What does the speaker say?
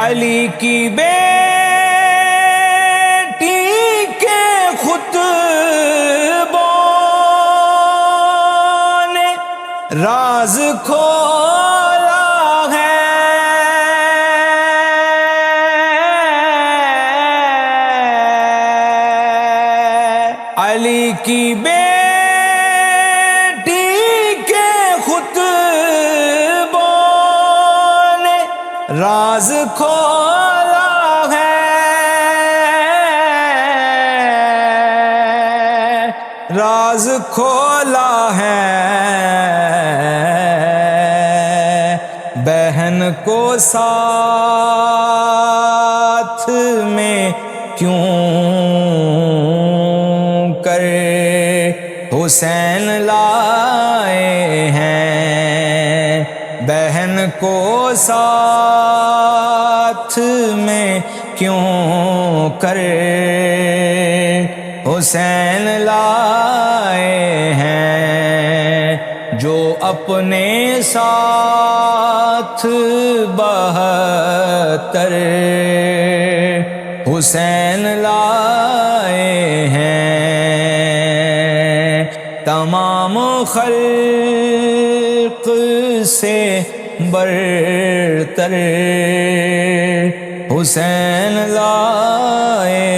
علی کی بیٹی کے خطبوں نے راز کھولا ہے، علی کی بیٹی کے خطبوں نے راز کھولا ہے، راز کھولا ہے، بہن کو ساتھ میں کیوں کر حسین لائے ہیں، بہن کو ساتھ میں کیوں کر حسین لائے ہیں، جو اپنے ساتھ 72 حسین لائے ہیں، تمام خلق سے برتر حسین لائے